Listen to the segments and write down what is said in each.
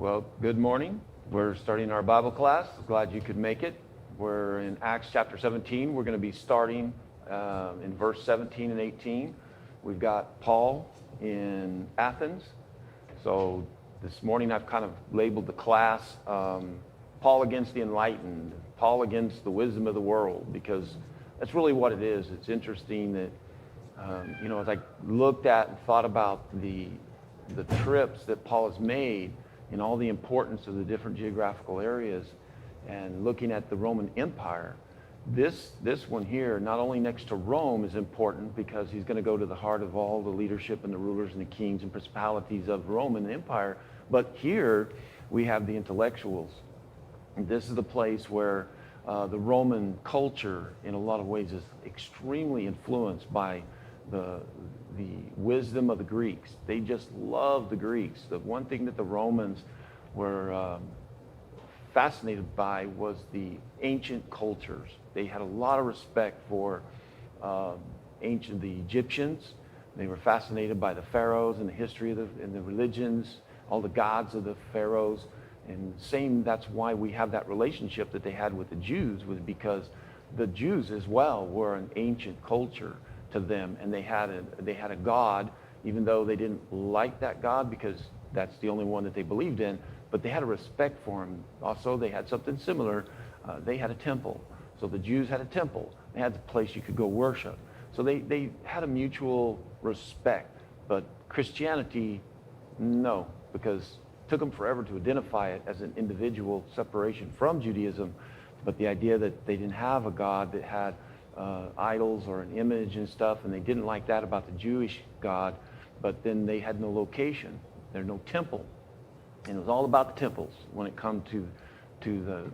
Well, good morning. We're starting our Bible class. Glad you could make it. We're in Acts chapter 17. We're going to be starting in verse 17 and 18. We've got Paul in Athens. So this morning I've kind of labeled the class Paul against the enlightened, Paul against the wisdom of the world, because that's really what it is. It's interesting that, as I looked at and thought about the trips that Paul has made and all the importance of the different geographical areas, and looking at the Roman Empire, this one here, not only next to Rome, is important because he's going to go to the heart of all the leadership and the rulers and the kings and principalities of the Roman Empire, but here we have the intellectuals. And this is the place where the Roman culture, in a lot of ways, is extremely influenced by the wisdom of the Greeks. They just love the Greeks. The one thing that the Romans were fascinated by was the ancient cultures. They had a lot of respect for the Egyptians. They were fascinated by the pharaohs and the history of and the religions, all the gods of the pharaohs. And that's why we have that relationship that they had with the Jews, was because the Jews as well were an ancient culture to them, and they had a God, even though they didn't like that God because that's the only one that they believed in, but they had a respect for him. Also, they had something similar. They had a temple. So the Jews had a temple. They had the place you could go worship. So they had a mutual respect. But Christianity, no, because it took them forever to identify it as an individual separation from Judaism. But the idea that they didn't have a God that had idols or an image and stuff, and they didn't like that about the Jewish God, but then they had no location. There's no temple. And it was all about the temples when it comes to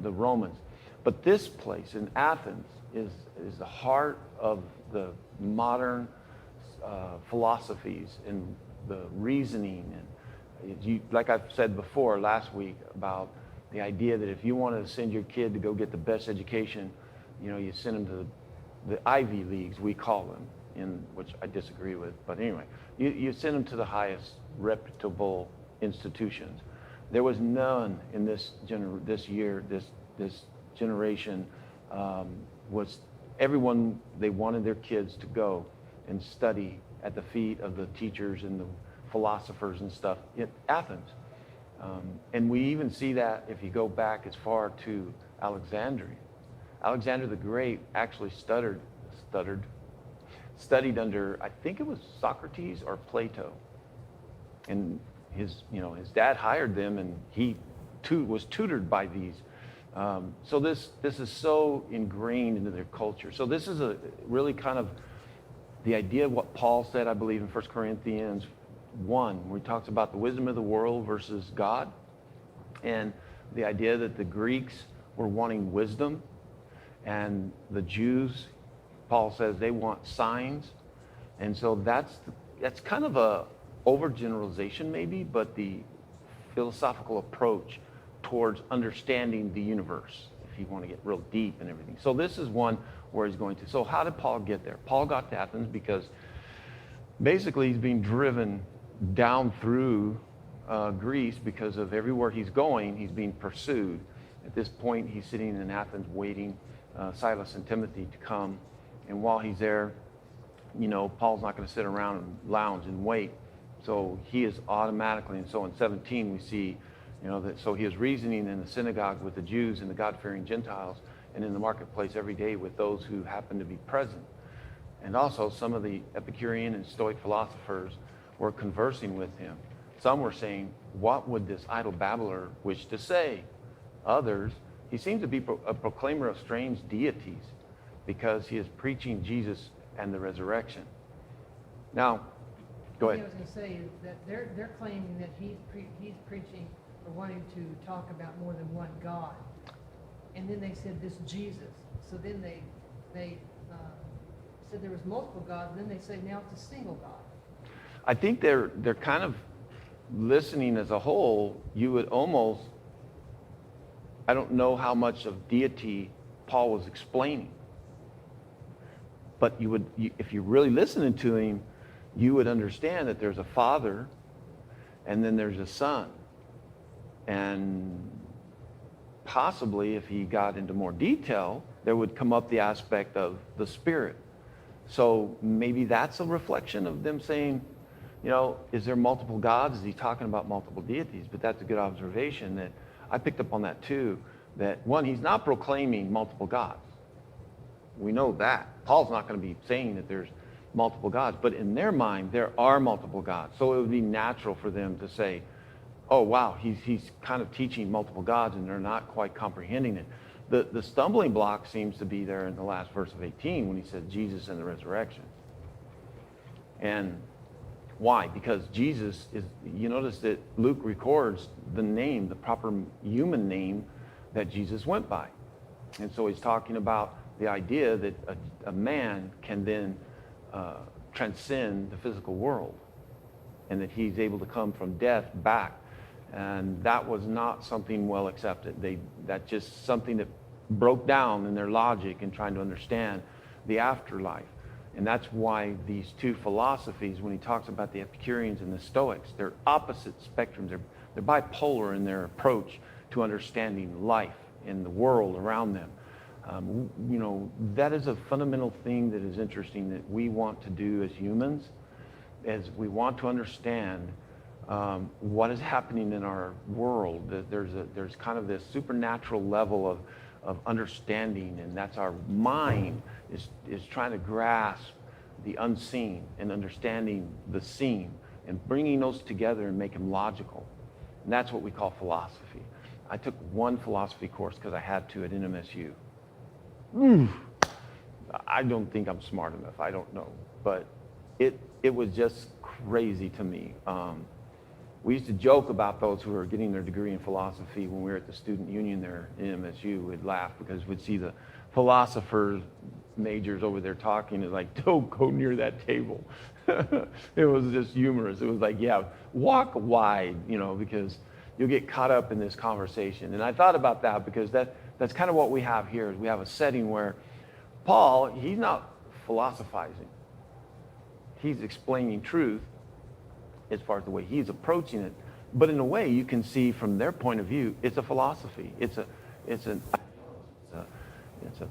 the Romans. But this place in Athens is the heart of the modern philosophies and the reasoning. And like I've said before last week about the idea that if you want to send your kid to go get the best education, you send them to the Ivy Leagues, we call them, which I disagree with. But anyway, you send them to the highest reputable institutions. There was none in this generation. Was everyone, they wanted their kids to go and study at the feet of the teachers and the philosophers and stuff in Athens. And we even see that if you go back as far to Alexandria. Alexander the Great actually studied under, I think it was Socrates or Plato. And his dad hired them, and he was tutored by these. So this is so ingrained into their culture. So this is a really kind of the idea of what Paul said, I believe, in 1 Corinthians 1, where he talks about the wisdom of the world versus God, and the idea that the Greeks were wanting wisdom, and the Jews, Paul says, they want signs. And so that's kind of a overgeneralization maybe, but the philosophical approach towards understanding the universe, if you want to get real deep and everything. So this is one where he's going to. So how did Paul get there? Paul got to Athens because basically he's being driven down through Greece because of everywhere he's going, he's being pursued. At this point, he's sitting in Athens waiting Silas and Timothy to come. And while he's there, Paul's not going to sit around and lounge and wait. So he is automatically, and so in 17 we see, that so he is reasoning in the synagogue with the Jews and the God-fearing Gentiles, and in the marketplace every day with those who happen to be present. And also some of the Epicurean and Stoic philosophers were conversing with him. Some were saying, what would this idle babbler wish to say? Others, he seems to be a proclaimer of strange deities because he is preaching Jesus and the resurrection. Now, go ahead. What I was going to say is that they're claiming that he's preaching or wanting to talk about more than one God. And then they said this Jesus. So then they said there was multiple gods. And then they say now it's a single God. I think they're kind of listening as a whole. You would almost, I don't know how much of deity Paul was explaining, but if you're really listening to him, you would understand that there's a Father, and then there's a Son, And possibly if he got into more detail, there would come up the aspect of the Spirit. So maybe that's a reflection of them saying, is there multiple gods? Is he talking about multiple deities? But that's a good observation that I picked up on that too, that one, he's not proclaiming multiple gods. We know that. Paul's not going to be saying that there's multiple gods, but in their mind, there are multiple gods. So it would be natural for them to say, oh, wow, he's kind of teaching multiple gods, and they're not quite comprehending it. The stumbling block seems to be there in the last verse of 18 when he said Jesus and the resurrection. And why? Because Jesus is, you notice that Luke records the name, the proper human name that Jesus went by. And so he's talking about the idea that a man can then transcend the physical world, and that he's able to come from death back. And that was not something well accepted. That's just something that broke down in their logic in trying to understand the afterlife. And that's why these two philosophies, when he talks about the Epicureans and the Stoics, they're opposite spectrums. They're bipolar in their approach to understanding life and the world around them. That is a fundamental thing that is interesting that we want to do as humans, as we want to understand what is happening in our world. There's kind of this supernatural level of understanding, and that's our mind is trying to grasp the unseen and understanding the seen and bringing those together and make them logical. And that's what we call philosophy. I took one philosophy course because I had to at NMSU. I don't think I'm smart enough. I don't know. But it was just crazy to me. We used to joke about those who were getting their degree in philosophy when we were at the student union there in MSU. We'd laugh because we'd see the philosophers majors over there talking. It's like, don't go near that table. It was just humorous. It was like, yeah, walk wide, because you'll get caught up in this conversation. And I thought about that because that's kind of what we have here. Is we have a setting where Paul, he's not philosophizing. He's explaining truth as far as the way he's approaching it. But in a way, you can see from their point of view, it's a philosophy. It's a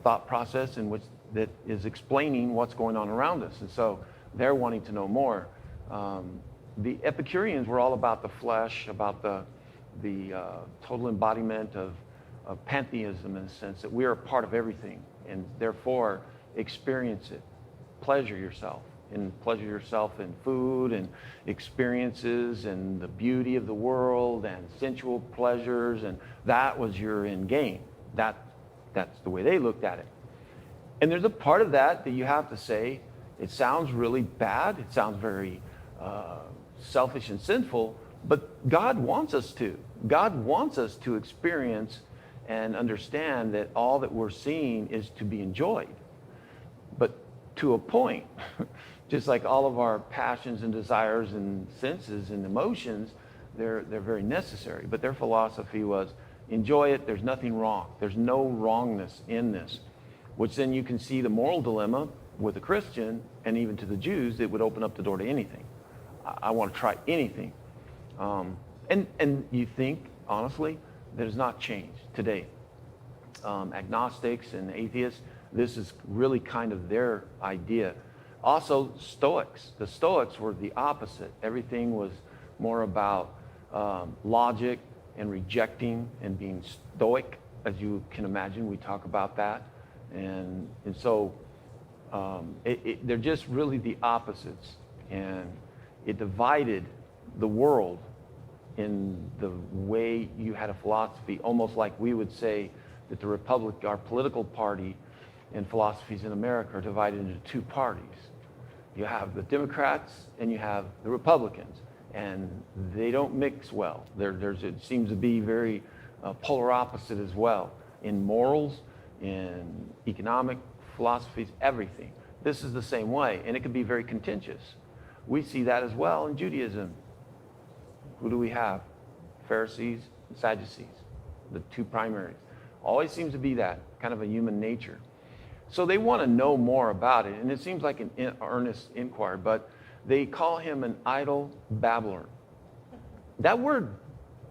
thought process in which that is explaining what's going on around us. And so they're wanting to know more. The Epicureans were all about the flesh, about the total embodiment of pantheism, in the sense that we are a part of everything, and therefore experience it, pleasure yourself in food and experiences and the beauty of the world and sensual pleasures, and that was your end game. That's the way they looked at it. And there's a part of that you have to say, it sounds really bad, it sounds very selfish and sinful, but God wants us to. God wants us to experience and understand that all that we're seeing is to be enjoyed. But to a point, just like all of our passions and desires and senses and emotions, they're very necessary. But their philosophy was, enjoy it, there's nothing wrong. There's no wrongness in this. Which then you can see the moral dilemma with a Christian, and even to the Jews, it would open up the door to anything. I want to try anything. And you think, honestly, that has not changed today. Agnostics and atheists, this is really kind of their idea. Also, Stoics. The Stoics were the opposite. Everything was more about logic and rejecting and being stoic, as you can imagine. We talk about that. And so they're just really the opposites. And it divided the world in the way you had a philosophy, almost like we would say that the Republic, our political party, and philosophies in America are divided into two parties. You have the Democrats and you have the Republicans, and they don't mix well. It seems to be very polar opposite as well in morals, in economic philosophies, everything. This is the same way, and it can be very contentious. We see that as well in Judaism. Who do we have? Pharisees and Sadducees, the two primaries. Always seems to be that, kind of a human nature. So they want to know more about it, and it seems like an earnest inquiry, but they call him an idle babbler. That word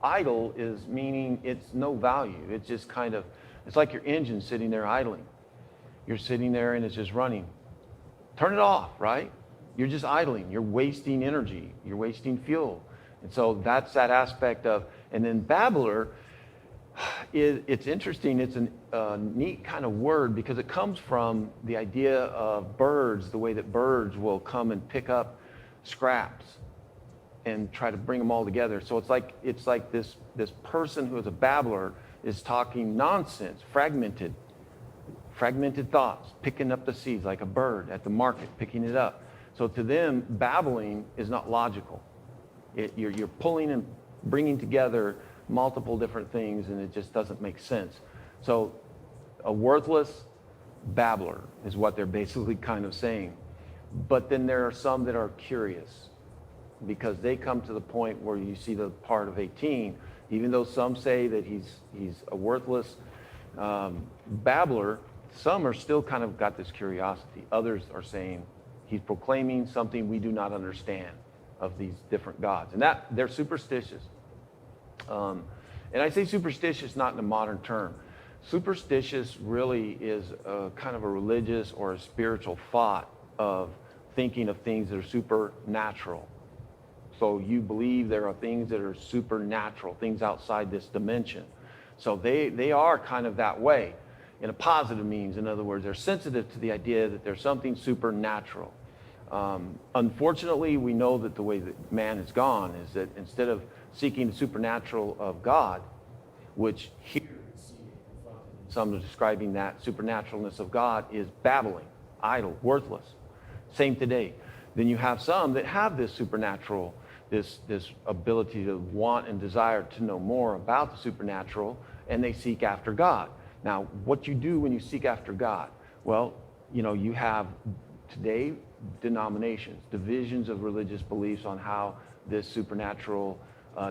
idle is meaning it's no value. It's just kind of, it's like your engine sitting there idling. You're sitting there and it's just running. Turn it off, right? You're just idling. You're wasting energy. You're wasting fuel. And so that's that aspect of, and then babbler, it's interesting. It's a neat kind of word because it comes from the idea of birds, the way that birds will come and pick up scraps and try to bring them all together. So it's like this person who is a babbler is talking nonsense, fragmented thoughts, picking up the seeds like a bird at the market, picking it up. So to them, babbling is not logical. You're pulling and bringing together multiple different things, and it just doesn't make sense. So a worthless babbler is what they're basically kind of saying. But then there are some that are curious because they come to the point where you see the part of 18, even though some say that he's a worthless babbler, some are still kind of got this curiosity. Others are saying he's proclaiming something we do not understand of these different gods. And that they're superstitious. And I say superstitious not in a modern term. Superstitious really is a kind of a religious or a spiritual thought of thinking of things that are supernatural. So you believe there are things that are supernatural, things outside this dimension. So they are kind of that way in a positive means. In other words, they're sensitive to the idea that there's something supernatural. Unfortunately, we know that the way that man has gone is that instead of seeking the supernatural of God, which here some are describing that supernaturalness of God is babbling, idle, worthless. Same today. Then you have some that have this supernatural, this ability to want and desire to know more about the supernatural, and they seek after God. Now, what you do when you seek after God? Well, you have today denominations, divisions of religious beliefs on how this supernatural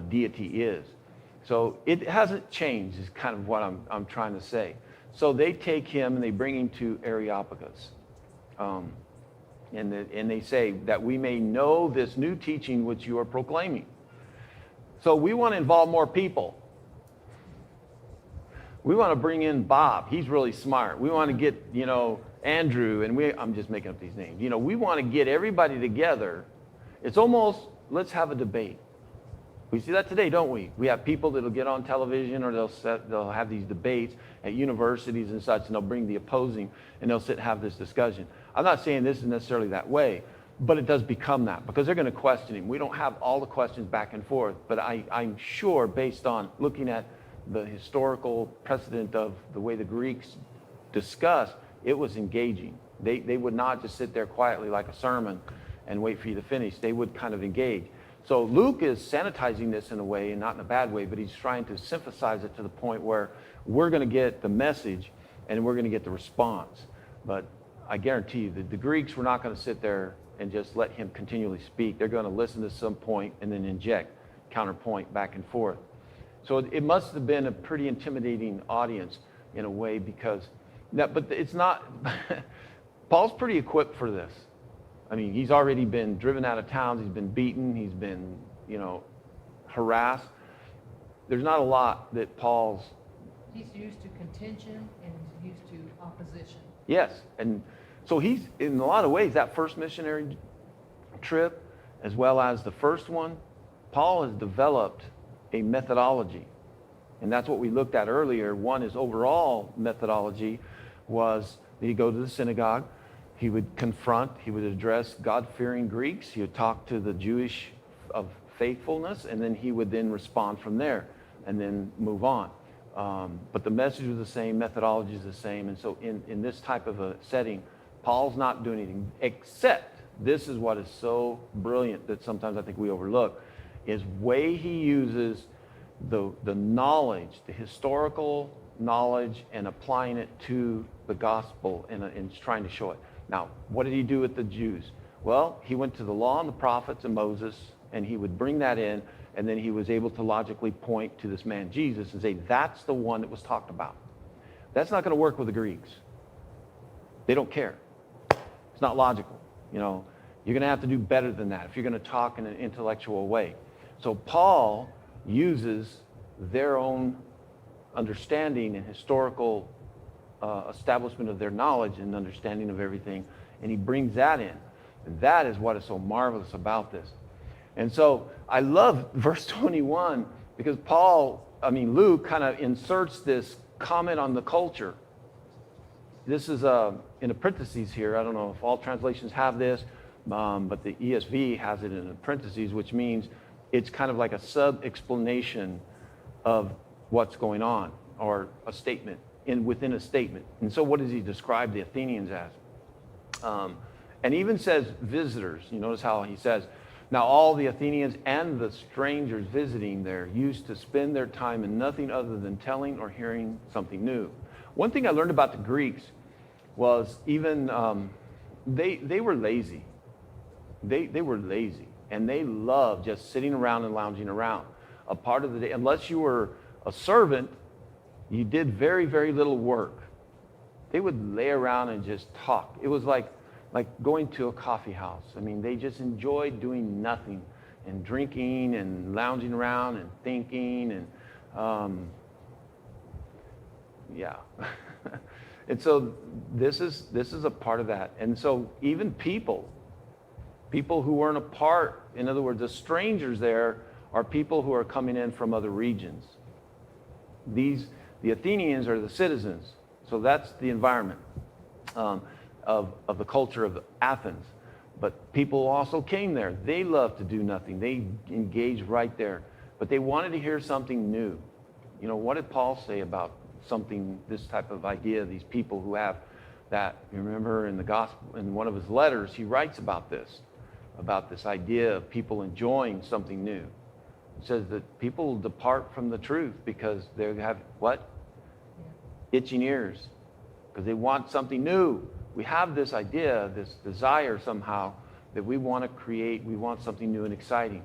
deity is. So it hasn't changed is kind of what I'm trying to say. So they take him and they bring him to Areopagus. And they say that we may know this new teaching which you are proclaiming. So we want to involve more people. We want to bring in Bob. He's really smart. We want to get, Andrew, and I'm just making up these names. We want to get everybody together. It's almost, let's have a debate. We see that today, don't we? We have people that'll get on television or they'll have these debates at universities and such, and they'll bring the opposing, and they'll sit and have this discussion. I'm not saying this is necessarily that way, but it does become that because they're going to question him. We don't have all the questions back and forth, but I'm sure based on looking at the historical precedent of the way the Greeks discussed, it was engaging. They would not just sit there quietly like a sermon and wait for you to finish. They would kind of engage. So Luke is sanitizing this in a way, and not in a bad way, but he's trying to synthesize it to the point where we're going to get the message and we're going to get the response. But I guarantee you that the Greeks were not going to sit there and just let him continually speak. They're going to listen to some point and then inject counterpoint back and forth. So it must have been a pretty intimidating audience in a way because, but it's not, Paul's pretty equipped for this. I mean, he's already been driven out of towns, he's been beaten, he's been, harassed. There's not a lot that He's used to contention and he's used to opposition. Yes, and so he's, in a lot of ways, that first missionary trip, as well as the first one, Paul has developed a methodology. And that's what we looked at earlier. One, his overall methodology was that he'd go to the synagogue, he would confront, he would address God-fearing Greeks, he would talk to the Jewish of faithfulness, and then he would then respond from there and then move on. But the message was the same, methodology is the same, and so in this type of a setting, Paul's not doing anything, except this is what is so brilliant that sometimes I think we overlook, is way he uses the knowledge, the historical knowledge, and applying it to the gospel and trying to show it. Now, what did he do with the Jews? Well, he went to the law and the prophets and Moses, and he would bring that in, and then he was able to logically point to this man Jesus and say, that's the one that was talked about. That's not going to work with the Greeks. They don't care. It's not logical. You're going to have to do better than that if you're going to talk in an intellectual way. So Paul uses their own understanding and historical establishment of their knowledge and understanding of everything, and he brings that in. And that is what is so marvelous about this. And so I love verse 21 because Luke kind of inserts this comment on the culture. This is in a parentheses here. I don't know if all translations have this, but the ESV has it in a parentheses, which means it's kind of like a sub-explanation of what's going on, or a statement within a statement. And so what does he describe the Athenians as? And he even says visitors. You notice how he says, now all the Athenians and the strangers visiting there used to spend their time in nothing other than telling or hearing something new. One thing I learned about the Greeks was even they were lazy. They were lazy, and they loved just sitting around and lounging around. A part of the day, unless you were a servant, you did very, very little work. They would lay around and just talk. It was like going to a coffee house. I mean, they just enjoyed doing nothing and drinking and lounging around and thinking and yeah. And so this is a part of that. And so even people who weren't a part, in other words, the strangers there are people who are coming in from other regions. The Athenians are the citizens. So that's the environment of the culture of Athens. But people also came there. They loved to do nothing. They engaged right there. But they wanted to hear something new. You know, what did Paul say about something, this type of idea, these people who have that? You remember in the gospel, in one of his letters, he writes about this idea of people enjoying something new. It says that people depart from the truth because they have what? Itching ears. Because they want something new. We have this idea, this desire somehow that we want to create, we want something new and exciting.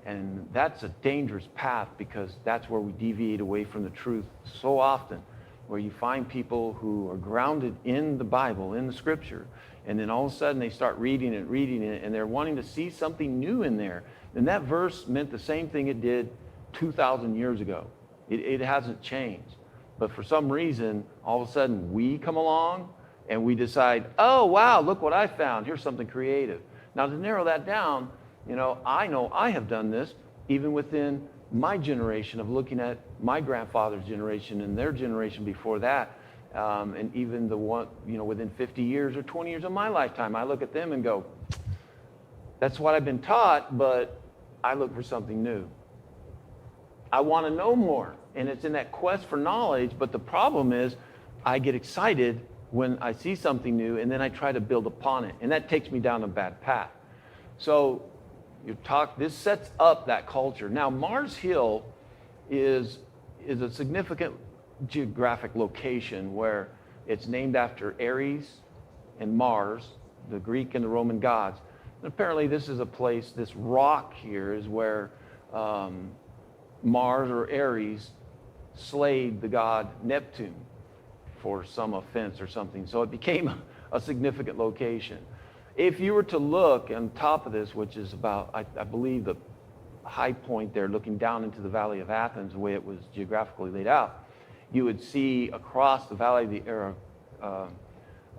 And that's a dangerous path because that's where we deviate away from the truth so often, where you find people who are grounded in the Bible, in the Scripture, and then all of a sudden they start reading it, and they're wanting to see something new in there. And that verse meant the same thing it did 2,000 years ago. It hasn't changed. But for some reason, all of a sudden we come along and we decide, oh, wow, look what I found. Here's something creative. Now, to narrow that down, know I have done this even within my generation of looking at my grandfather's generation and their generation before that. And even the one, within 50 years or 20 years of my lifetime, I look at them and go, that's what I've been taught, but I look for something new. I want to know more. And it's in that quest for knowledge, but the problem is I get excited when I see something new, and then I try to build upon it. And that takes me down a bad path. So this sets up that culture. Now, Mars Hill is a significant geographic location where it's named after Ares and Mars, the Greek and the Roman gods. And apparently this is a place, this rock here is where Mars or Ares slayed the god Neptune for some offense or something. So it became a significant location. If you were to look on top of this, which is about, I believe, the high point there, looking down into the Valley of Athens, the way it was geographically laid out, you would see across the valley the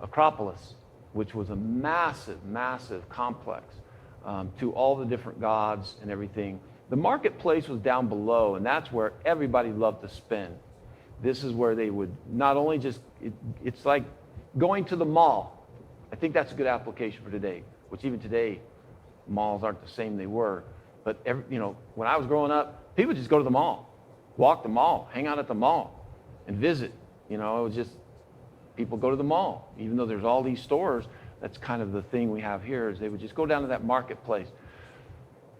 Acropolis, which was a massive, massive complex to all the different gods and everything. The marketplace was down below, and that's where everybody loved to spend. This is where they would not only just, it's like going to the mall. I think that's a good application for today, which even today, malls aren't the same they were. But when I was growing up, people just go to the mall, walk the mall, hang out at the mall, and visit. It was just, people go to the mall. Even though there's all these stores, that's kind of the thing we have here, is they would just go down to that marketplace.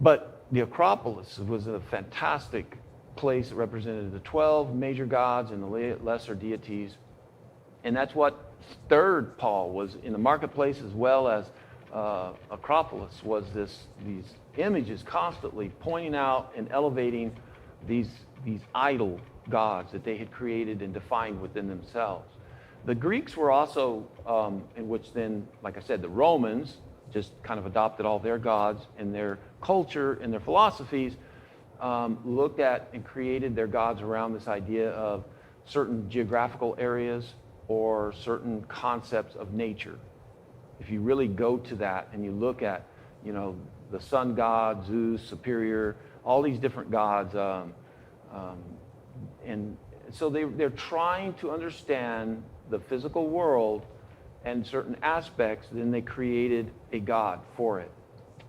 But the Acropolis was a fantastic place that represented the 12 major gods and the lesser deities. And that's what stirred Paul, was in the marketplace as well as Acropolis, was these images constantly pointing out and elevating these idol gods that they had created and defined within themselves. The Greeks were also, in which then, like I said, the Romans just kind of adopted all their gods and their culture and their philosophies. looked at and created their gods around this idea of certain geographical areas or certain concepts of nature. If you really go to that and you look at, the sun god, Zeus, Superior, all these different gods, and so they're trying to understand the physical world and certain aspects, then they created a god for it.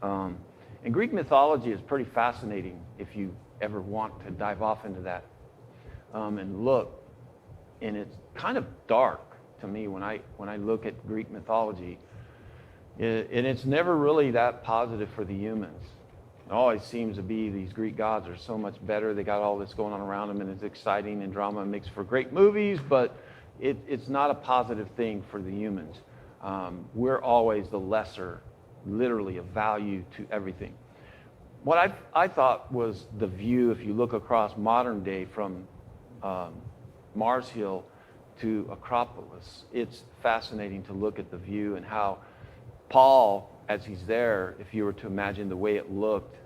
And Greek mythology is pretty fascinating if you ever want to dive off into that and look. And it's kind of dark to me when I look at Greek mythology. And it's never really that positive for the humans. It always seems to be these Greek gods are so much better. They got all this going on around them, and it's exciting, and drama makes for great movies, but it's not a positive thing for the humans. We're always the lesser, literally of value to everything. What I thought was the view, if you look across modern day from Mars Hill to Acropolis, it's fascinating to look at the view and how Paul, as he's there, if you were to imagine the way it looked,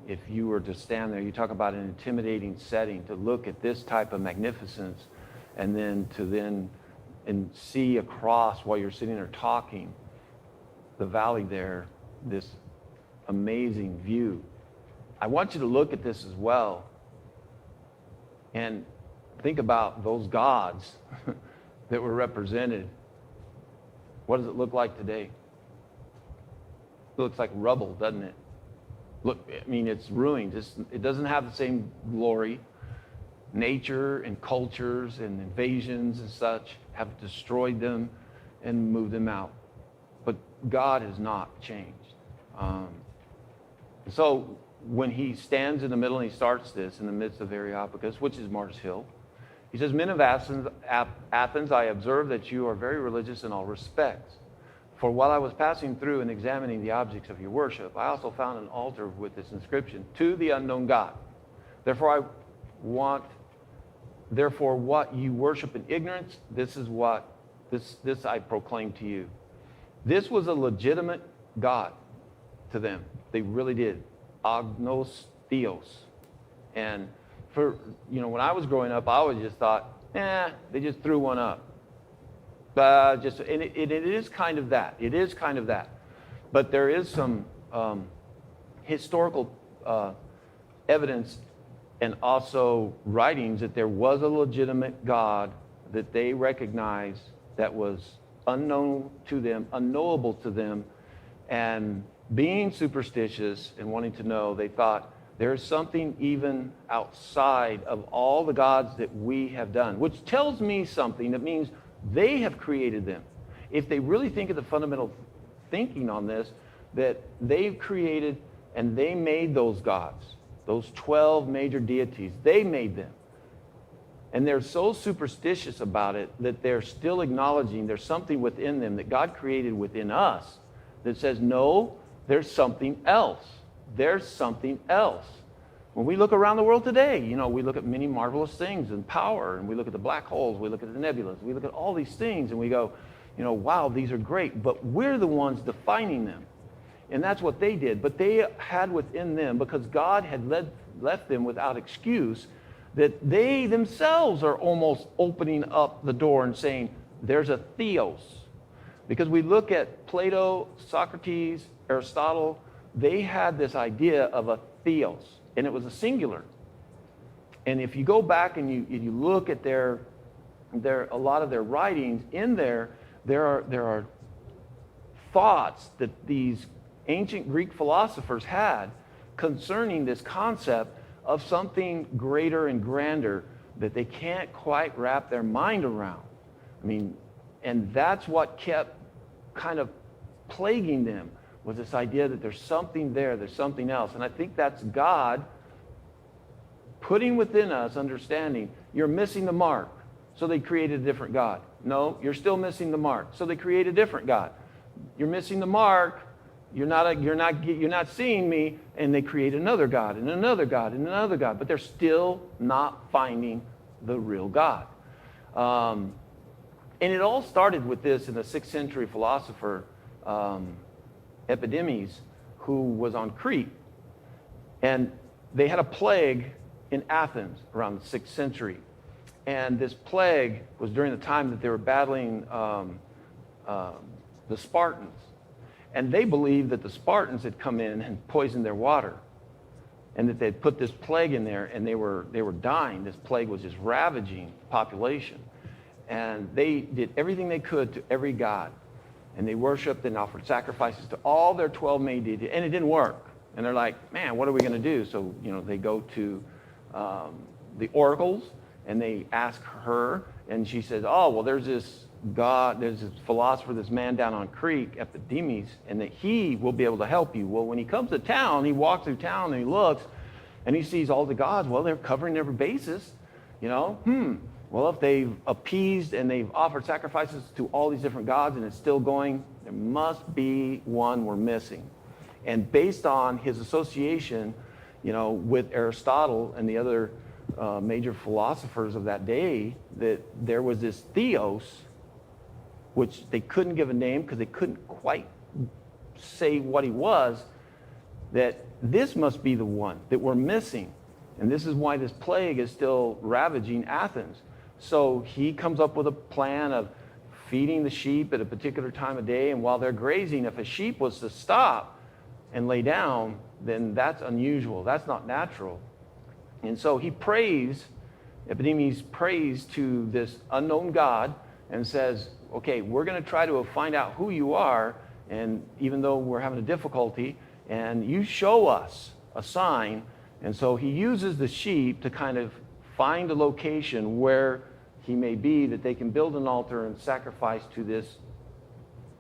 if you were to stand there, you talk about an intimidating setting, to look at this type of magnificence and then see across while you're sitting there talking, the valley there, this amazing view. I want you to look at this as well and think about those gods that were represented. What does it look like today? It looks like rubble, doesn't it? Look, I mean, it's ruined. It doesn't have the same glory. Nature and cultures and invasions and such have destroyed them and moved them out. But God has not changed. So when he stands in the middle and he starts this in the midst of Areopagus, which is Mars Hill, he says, "Men of Athens, I observe that you are very religious in all respects. For while I was passing through and examining the objects of your worship, I also found an altar with this inscription, 'To the unknown God.' Therefore what you worship in ignorance, this I proclaim to you." This was a legitimate God to them. They really did. Agnos Theos. And when I was growing up, I always just thought, they just threw one up. And it is kind of that. It is kind of that. But there is some historical evidence and also writings that there was a legitimate God that they recognized that was unknown to them, unknowable to them, and being superstitious and wanting to know, they thought, there's something even outside of all the gods that we have done, which tells me something that means they have created them. If they really think of the fundamental thinking on this, that they've created and they made those gods, those 12 major deities, they made them. And they're so superstitious about it that they're still acknowledging there's something within them that God created within us that says, no, there's something else. There's something else. When we look around the world today, we look at many marvelous things and power, and we look at the black holes, we look at the nebulas, we look at all these things, and we go, wow, these are great, but we're the ones defining them. And that's what they did. But they had within them, because God had left them without excuse, that they themselves are almost opening up the door and saying, there's a theos. Because we look at Plato, Socrates, Aristotle, they had this idea of a theos, and it was a singular. And if you go back and you look at a lot of their writings in there are thoughts that these ancient Greek philosophers had concerning this concept of something greater and grander that they can't quite wrap their mind around. And that's what kept kind of plaguing them, was this idea that there's something there, there's something else. And I think that's God putting within us understanding, you're missing the mark, so they created a different God. No, you're still missing the mark, so they create a different God. You're missing the mark, you're not seeing me, and they create another God and another God and another God, but they're still not finding the real God. And it all started with this in the 6th century philosopher, Epidemides, who was on Crete. And they had a plague in Athens around the 6th century. And this plague was during the time that they were battling the Spartans. And they believed that the Spartans had come in and poisoned their water, and that they'd put this plague in there, and they were dying. This plague was just ravaging the population. And they did everything they could to every god. And they worshiped and offered sacrifices to all their 12 main deities, and it didn't work. And they're like, man, what are we going to do? So, they go to the oracles, and they ask her, and she says, oh, well, there's this God, there's this philosopher, this man down on Crete, Epicurean, and that he will be able to help you. Well, when he comes to town, he walks through town and he looks, and he sees all the gods. Well, they're covering their bases, Well, if they've appeased and they've offered sacrifices to all these different gods and it's still going, there must be one we're missing. And based on his association, with Aristotle and the other major philosophers of that day, that there was this theos, which they couldn't give a name because they couldn't quite say what he was, that this must be the one that we're missing. And this is why this plague is still ravaging Athens. So he comes up with a plan of feeding the sheep at a particular time of day, and while they're grazing, if a sheep was to stop and lay down, then that's unusual. That's not natural. And so he prays, Epicurean prays to this unknown God and says, okay, we're going to try to find out who you are, and even though we're having a difficulty, and you show us a sign. And so he uses the sheep to kind of find a location where he may be, that they can build an altar and sacrifice to this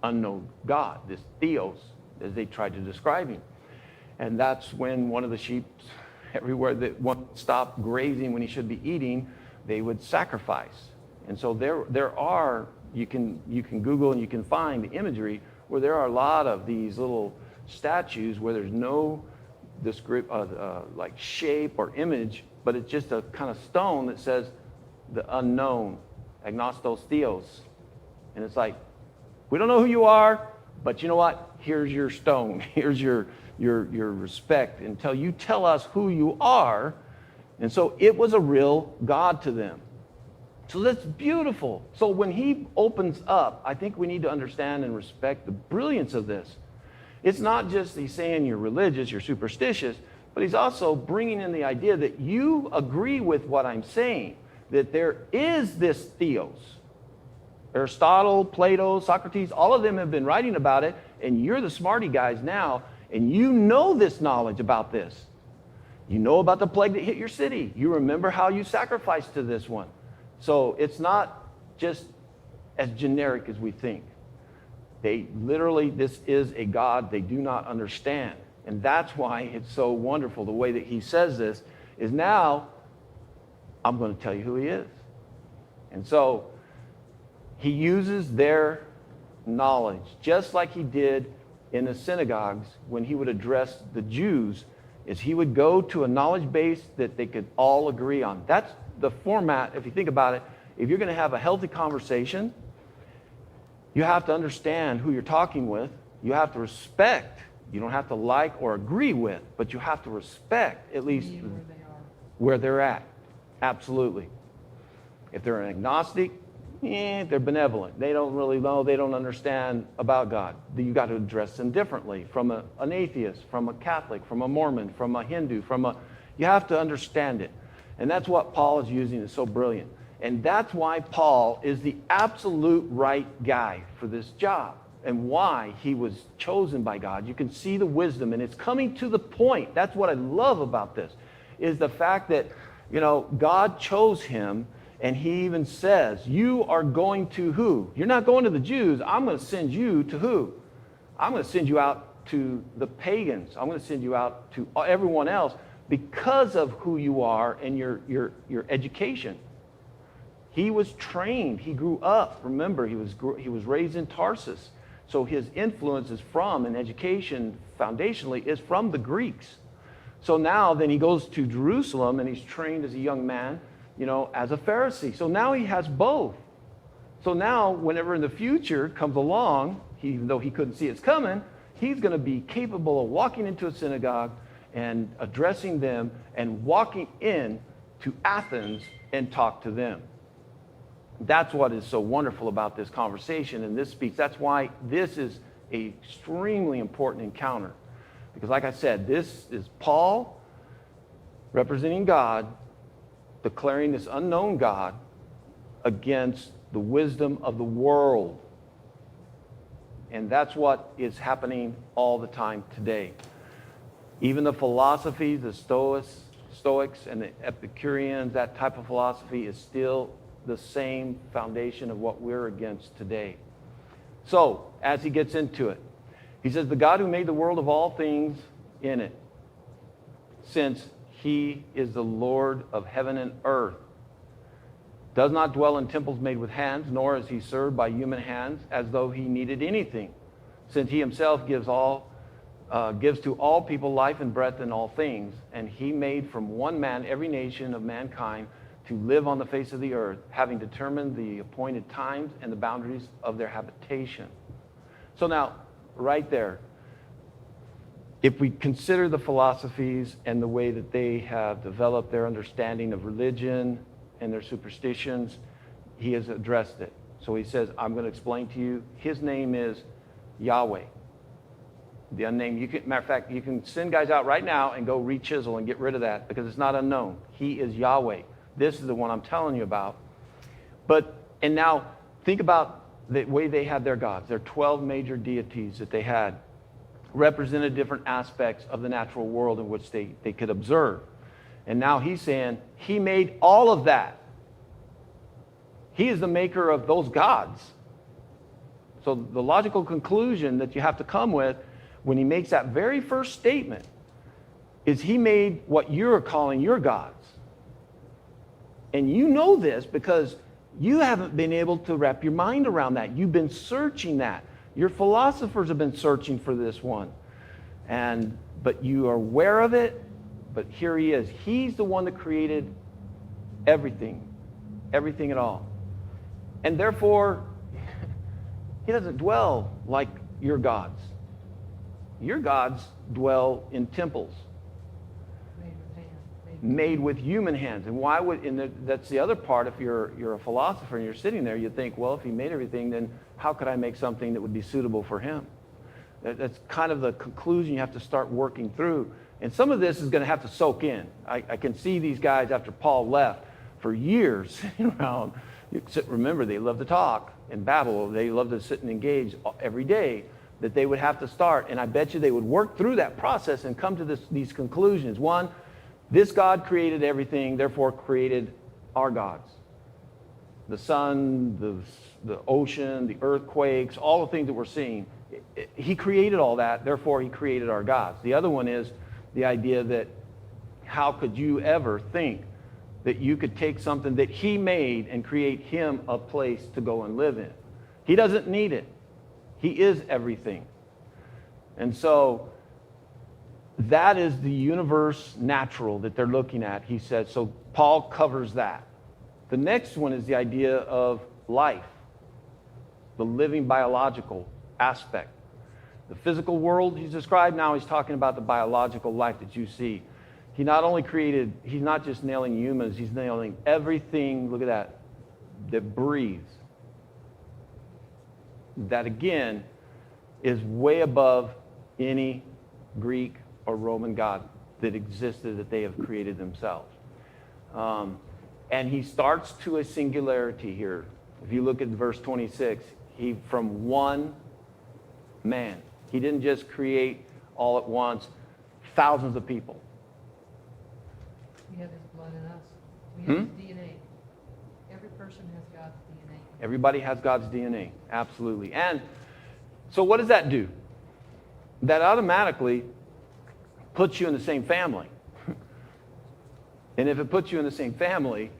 unknown God, this theos, as they tried to describe him. And that's when one of the sheep, everywhere that one stopped grazing when he should be eating, they would sacrifice. And so there are, you can Google and you can find the imagery where there are a lot of these little statues where there's no like shape or image, but it's just a kind of stone that says the unknown, agnostos theos. And it's like, we don't know who you are, but you know what? Here's your stone. Here's your respect until you tell us who you are. And so it was a real God to them. So that's beautiful. So when he opens up, I think we need to understand and respect the brilliance of this. It's not just he's saying you're religious, you're superstitious, but he's also bringing in the idea that you agree with what I'm saying, that there is this theos. Aristotle, Plato, Socrates, all of them have been writing about it, and you're the smarty guys now, and you know this knowledge about this. You know about the plague that hit your city. You remember how you sacrificed to this one. So it's not just as generic as we think. They literally, this is a God they do not understand. And that's why it's so wonderful. The way that he says this is, now I'm going to tell you who he is. And so he uses their knowledge, just like he did in the synagogues when he would address the Jews, is he would go to a knowledge base that they could all agree on. That's the format. If you think about it, if you're going to have a healthy conversation, you have to understand who you're talking with. You have to respect. You don't have to like or agree with, but you have to respect at least where they're at. Absolutely. If they're an agnostic, they're benevolent. They don't really know. They don't understand about God. You got to address them differently from an atheist, from a Catholic, from a Mormon, from a Hindu, you have to understand it. And that's what Paul is using. Is so brilliant. And that's why Paul is the absolute right guy for this job, and why he was chosen by God. You can see the wisdom, and it's coming to the point. That's what I love about this, is the fact that, God chose him, and he even says, you are going to who? You're not going to the Jews. I'm going to send you to who? I'm going to send you out to the pagans. I'm going to send you out to everyone else because of who you are and your education. He was trained. He grew up. Remember, he was raised in Tarsus. So his influence is from, and education foundationally is from the Greeks. So now then he goes to Jerusalem, and he's trained as a young man, as a Pharisee. So now he has both. So now whenever in the future comes along, even though he couldn't see it's coming, he's going to be capable of walking into a synagogue and addressing them and walking in to Athens and talk to them. That's what is so wonderful about this conversation and this speech. That's why this is an extremely important encounter. Because like I said, this is Paul representing God, declaring this unknown God against the wisdom of the world. And that's what is happening all the time today. Even the philosophy, the Stoics and the Epicureans, that type of philosophy is still the same foundation of what we're against today. So, as he gets into it, he says, the God who made the world of all things in it, since he is the Lord of heaven and earth, does not dwell in temples made with hands, nor is he served by human hands as though he needed anything, since he himself gives to all people life and breath in all things, and he made from one man every nation of mankind to live on the face of the earth, having determined the appointed times and the boundaries of their habitation. So now, right there, if we consider the philosophies and the way that they have developed their understanding of religion and their superstitions, he has addressed it. So he says, I'm going to explain to you, his name is Yahweh. The unnamed, matter of fact, you can send guys out right now and go re-chisel and get rid of that because it's not unknown. He is Yahweh. This is the one I'm telling you about. And now think about the way they had their gods. Their 12 major deities that they had represented different aspects of the natural world in which they could observe. And now he's saying he made all of that. He is the maker of those gods. So the logical conclusion that you have to come with when he makes that very first statement is he made what you're calling your gods. And you know this because you haven't been able to wrap your mind around that. You've been searching that. Your philosophers have been searching for this one. But you are aware of it, but here he is. He's the one that created everything at all. And therefore, he doesn't dwell like your gods. Your gods dwell in temples. Made with human hands. And why would, that's the other part, if you're a philosopher and you're sitting there, you think, well, if he made everything, then how could I make something that would be suitable for him? That's kind of the conclusion you have to start working through. And some of this is going to have to soak in. I can see these guys after Paul left for years sitting around. Remember, they love to talk and babble. They love to sit and engage every day. That they would have to start. And I bet you they would work through that process and come to these conclusions. One, this God created everything, therefore created our gods. The sun, the ocean, the earthquakes, all the things that we're seeing. He created all that, therefore he created our gods. The other one is the idea that how could you ever think that you could take something that he made and create him a place to go and live in? He doesn't need it. He is everything. And so that is the universe natural that they're looking at, he says. So Paul covers that. The next one is the idea of life, the living biological aspect. The physical world he's described, now he's talking about the biological life that you see. He not only created, he's not just nailing humans, he's nailing everything, look at that breathes. That again is way above any Greek or Roman god that existed that they have created themselves. And he starts to a singularity here. If you look at verse 26, he from one man. He didn't just create all at once thousands of people. We have his blood in us. We have his DNA. Every person has God's DNA. Everybody has God's DNA, absolutely. And so what does that do? That automatically puts you in the same family. And if it puts you in the same family,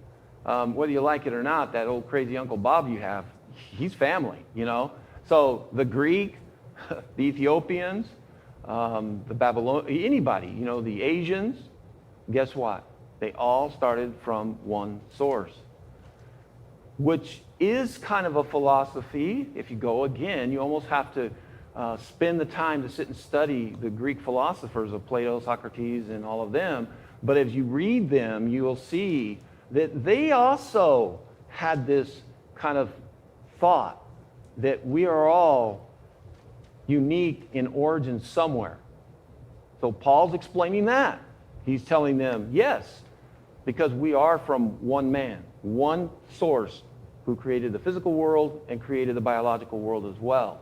whether you like it or not, that old crazy Uncle Bob you have, he's family, you know. So the Greek, the Ethiopians, the Babylonians, anybody, you know, the Asians, guess what? They all started from one source, which is kind of a philosophy. If you go again, you almost have to spend the time to sit and study the Greek philosophers of Plato, Socrates, and all of them. But as you read them, you will see that they also had this kind of thought that we are all unique in origin somewhere. So Paul's explaining that. He's telling them, yes, because we are from one man, one source who created the physical world and created the biological world as well.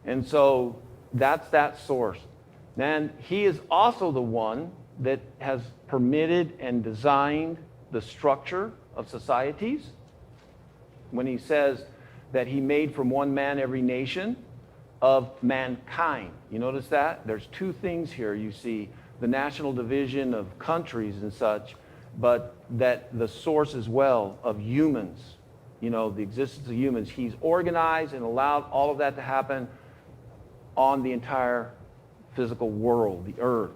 And so that's that source. And he is also the one that has permitted and designed the structure of societies. When he says that he made from one man every nation of mankind. You notice that? There's two things here. You see the national division of countries and such, but that the source as well of humans, the existence of humans. He's organized and allowed all of that to happen on the entire physical world, the earth.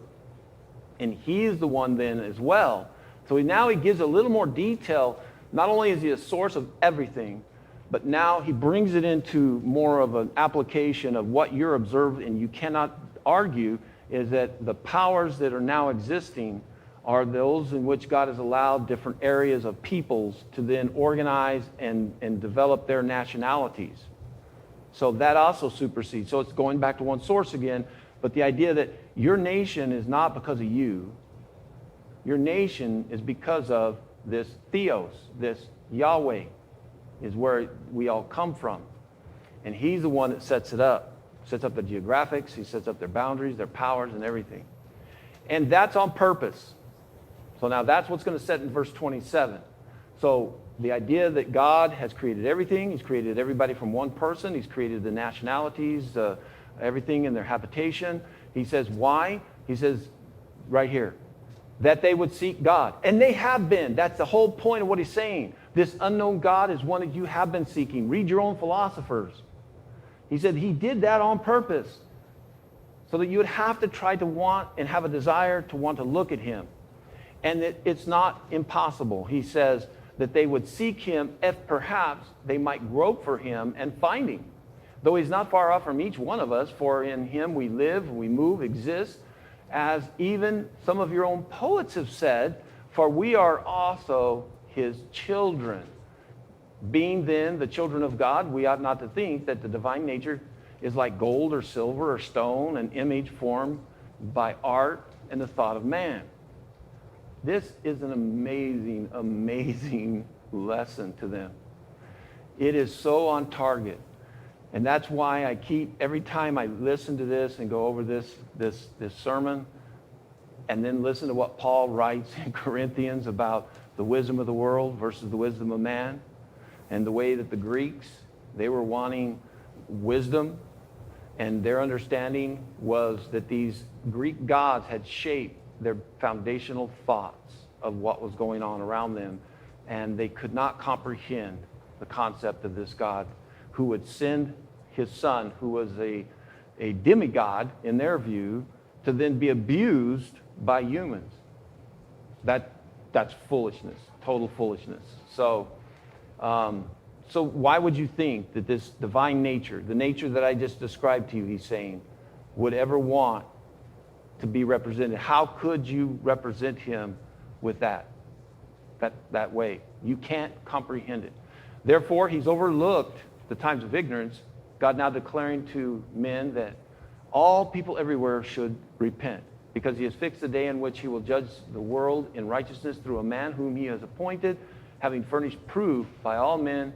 And he is the one then as well. So now he gives a little more detail. Not only is he a source of everything, but now he brings it into more of an application of what you're observing, and you cannot argue, is that the powers that are now existing are those in which God has allowed different areas of peoples to then organize and develop their nationalities. So that also supersedes. So it's going back to one source again, but the idea that your nation is not because of you. Your nation is because of this theos, this Yahweh is where we all come from. And he's the one that sets it up. Sets up the geographics, he sets up their boundaries, their powers, and everything. And that's on purpose. So now that's what's going to set in verse 27. So the idea that God has created everything, he's created everybody from one person, he's created the nationalities, everything in their habitation. He says, why? He says, right here, that they would seek God. And they have been. That's the whole point of what he's saying. This unknown God is one that you have been seeking. Read your own philosophers. He said he did that on purpose so that you would have to try to want and have a desire to want to look at him. And that it's not impossible. He says that they would seek him if perhaps they might grope for him and find him. Though he's not far off from each one of us, for in him we live, we move, exist, as even some of your own poets have said, for we are also his children. Being then the children of God, we ought not to think that the divine nature is like gold or silver or stone, an image formed by art and the thought of man. This is an amazing, amazing lesson to them. It is so on target. And that's why I keep, every time I listen to this and go over this sermon, and then listen to what Paul writes in Corinthians about the wisdom of the world versus the wisdom of man, and the way that the Greeks, they were wanting wisdom, and their understanding was that these Greek gods had shaped their foundational thoughts of what was going on around them, and they could not comprehend the concept of this God who would send his son, who was a demigod in their view, to then be abused by humans. That's foolishness, total foolishness. So why would you think that this divine nature, the nature that I just described to you, he's saying, would ever want to be represented? How could you represent him with that way? You can't comprehend it. Therefore, he's overlooked the times of ignorance, God now declaring to men that all people everywhere should repent, because he has fixed the day in which he will judge the world in righteousness through a man whom he has appointed, having furnished proof by all men,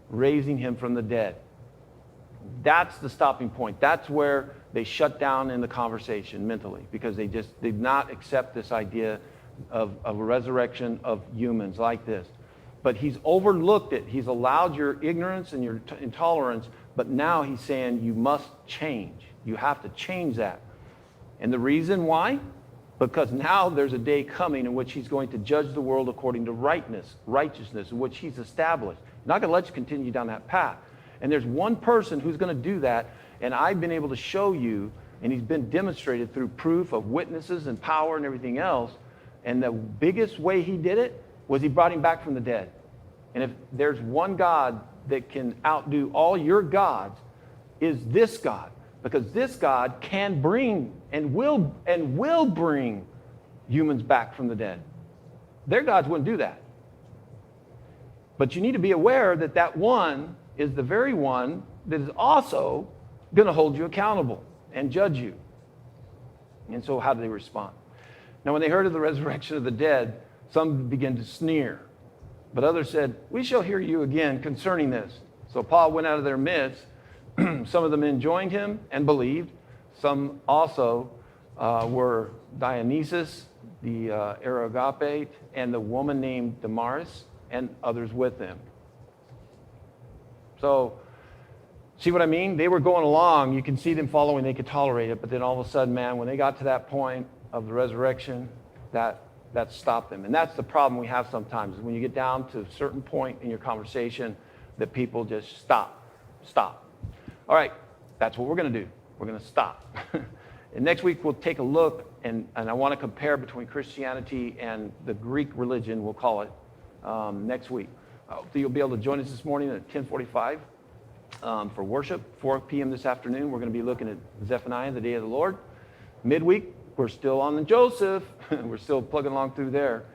raising him from the dead. That's the stopping point. That's where they shut down in the conversation mentally, because they just did not accept this idea of a resurrection of humans like this. But he's overlooked it. He's allowed your ignorance and your intolerance, but now he's saying you must change. You have to change that. And the reason why? Because now there's a day coming in which he's going to judge the world according to righteousness, in which he's established. He's not going to let you continue down that path. And there's one person who's going to do that, and I've been able to show you, and he's been demonstrated through proof of witnesses and power and everything else. And the biggest way he did it was he brought him back from the dead. And if there's one God that can outdo all your gods, is this God, because this God can bring and will bring humans back from the dead. Their gods wouldn't do that. But you need to be aware that that one is the very one that is also going to hold you accountable and judge you. And so how do they respond? Now, when they heard of the resurrection of the dead, some began to sneer. But others said, we shall hear you again concerning this. So Paul went out of their midst. Some of the men joined him and believed. Some also were Dionysus, the Areopagus, and the woman named Damaris, and others with them. So, see what I mean? They were going along. You can see them following. They could tolerate it. But then all of a sudden, man, when they got to that point of the resurrection, that stopped them. And that's the problem we have sometimes. When you get down to a certain point in your conversation, that people just stop. All right, that's what we're going to do. We're going to stop. And next week, we'll take a look, and I want to compare between Christianity and the Greek religion, we'll call it, next week. I hope that you'll be able to join us this morning at 10:45 for worship. 4 p.m. this afternoon, we're going to be looking at Zephaniah, the day of the Lord. Midweek, we're still on the Joseph. We're still plugging along through there.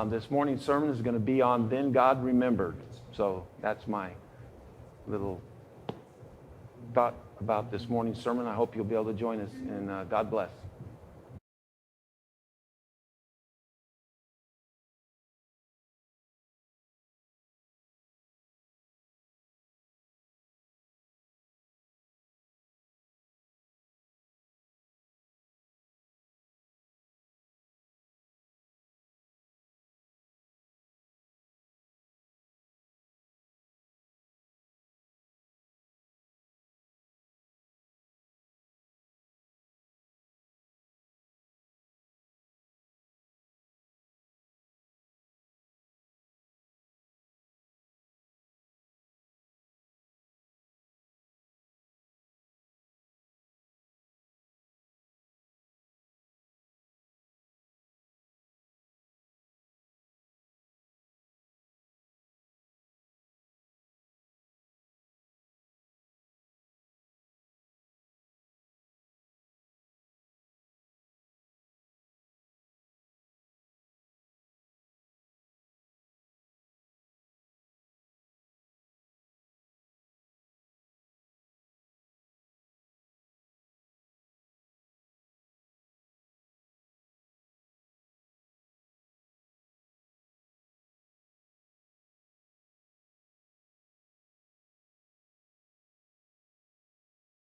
This morning's sermon is going to be on Then God Remembered. So that's my little thought about this morning's sermon. I hope you'll be able to join us, and God bless.